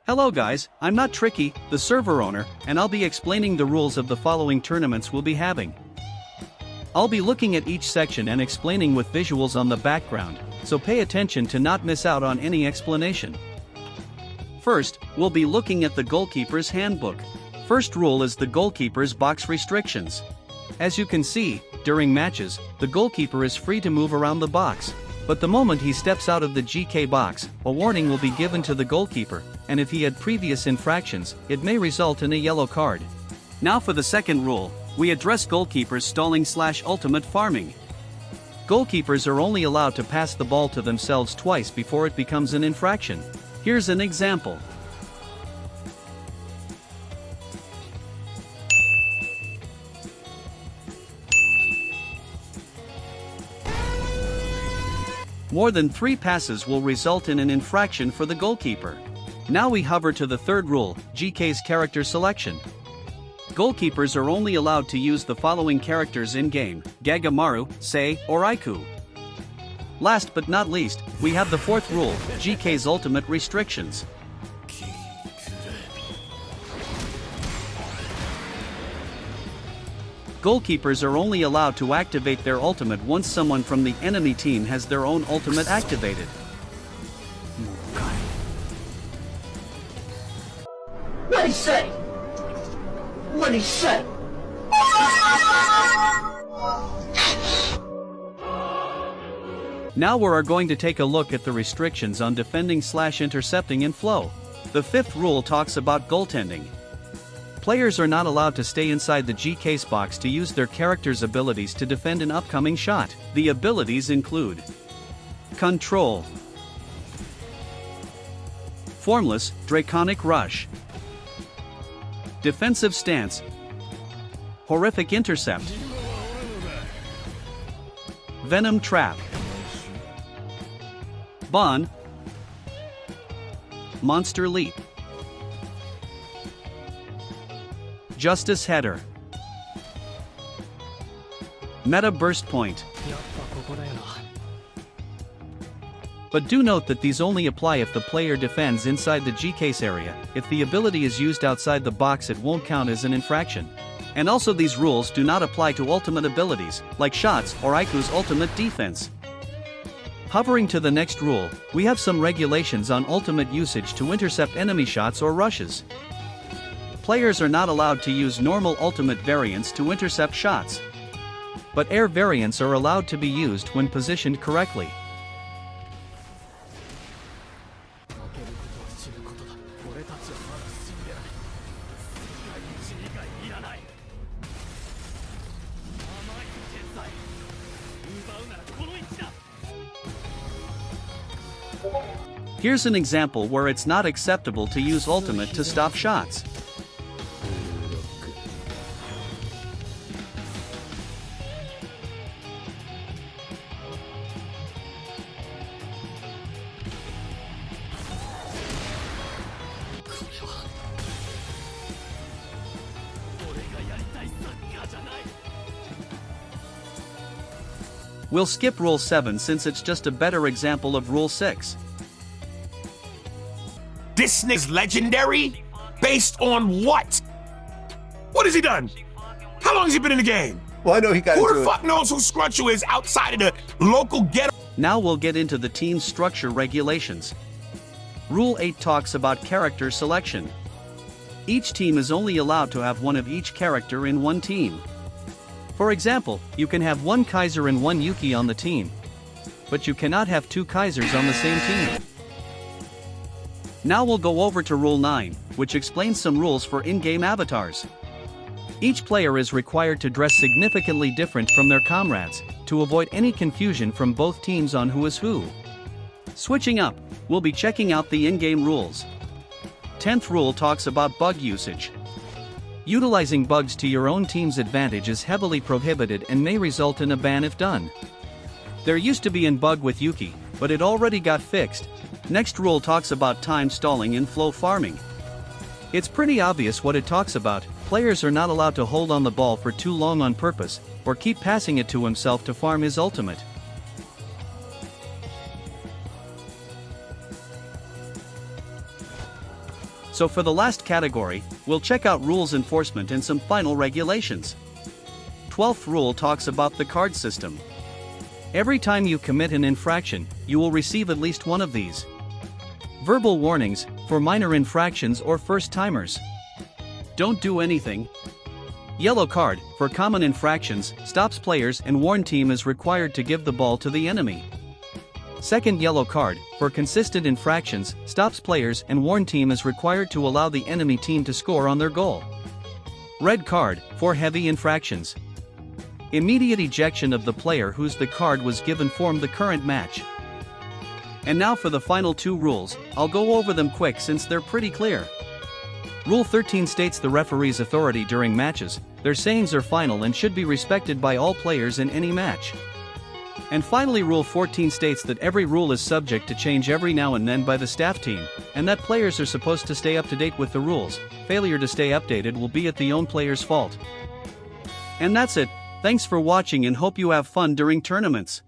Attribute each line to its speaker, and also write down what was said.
Speaker 1: Hello guys, I'm NotTricky, the server owner, and I'll be explaining the rules of the following tournaments we'll be having. I'll be looking at each section and explaining with visuals on the background, so pay attention to not miss out on any explanation. First, we'll be looking at the goalkeeper's handbook. First rule is the goalkeeper's box restrictions. As you can see, during matches, the goalkeeper is free to move around the box. But the moment he steps out of the GK box, a warning will be given to the goalkeeper, and if he had previous infractions, it may result in a yellow card. Now for the second rule, we address goalkeepers stalling/ultimate farming. Goalkeepers are only allowed to pass the ball to themselves twice before it becomes an infraction. Here's an example. More than 3 passes will result in an infraction for the goalkeeper. Now we hover to the third rule, GK's character selection. Goalkeepers are only allowed to use the following characters in-game: Gagamaru, Sei, or Aiku. Last but not least, we have the fourth rule, GK's ultimate restrictions. Goalkeepers are only allowed to activate their ultimate once someone from the enemy team has their own ultimate activated.
Speaker 2: What'd he say? What'd he say?
Speaker 1: Now we are going to take a look at the restrictions on defending/intercepting in flow. The fifth rule talks about goaltending. Players are not allowed to stay inside the GK's box to use their character's abilities to defend an upcoming shot. The abilities include Control, Formless, Draconic Rush, Defensive Stance, Horrific Intercept, Venom Trap, Bond, Monster Leap, Justice Header, Meta Burst Point. But do note that these only apply if the player defends inside the GK's area. If the ability is used outside the box, it won't count as an infraction. And also, these rules do not apply to ultimate abilities, like shots or Aiku's ultimate defense. Hovering to the next rule, we have some regulations on ultimate usage to intercept enemy shots or rushes. Players are not allowed to use normal ultimate variants to intercept shots. But air variants are allowed to be used when positioned correctly. Here's an example where it's not acceptable to use ultimate to stop shots. We'll skip Rule 7 since it's just a better example of Rule 6.
Speaker 3: This is legendary? Based on what? What has he done? How long has he been in the game?
Speaker 4: Well, I know he got
Speaker 3: Who
Speaker 4: into
Speaker 3: the fuck knows who Scrunchu is outside of the local ghetto?
Speaker 1: Now we'll get into the team structure regulations. Rule 8 talks about character selection. Each team is only allowed to have one of each character in one team. For example, you can have one Kaiser and one Yuki on the team. But you cannot have 2 Kaisers on the same team. Now we'll go over to Rule 9, which explains some rules for in-game avatars. Each player is required to dress significantly different from their comrades, to avoid any confusion from both teams on who is who. Switching up, we'll be checking out the in-game rules. 10th rule talks about bug usage. Utilizing bugs to your own team's advantage is heavily prohibited and may result in a ban if done. There used to be a bug with Yuki, but it already got fixed. Next rule talks about time stalling in flow farming. It's pretty obvious what it talks about. Players are not allowed to hold on the ball for too long on purpose, or keep passing it to himself to farm his ultimate. So for the last category, we'll check out rules enforcement and some final regulations. 12th rule talks about the card system. Every time you commit an infraction, you will receive at least one of these. Verbal warnings, for minor infractions or first-timers. Don't do anything. Yellow card, for common infractions, stops players and warn team is required to give the ball to the enemy. Second yellow card, for consistent infractions, stops players and warn team is required to allow the enemy team to score on their goal. Red card, for heavy infractions. Immediate ejection of the player whose the card was given form the current match. And now for the final two rules, I'll go over them quick since they're pretty clear. Rule 13 states the referee's authority during matches, their sayings are final and should be respected by all players in any match. And finally Rule 14 states that every rule is subject to change every now and then by the staff team, and that players are supposed to stay up to date with the rules. Failure to stay updated will be at the own player's fault. And that's it, thanks for watching and hope you have fun during tournaments.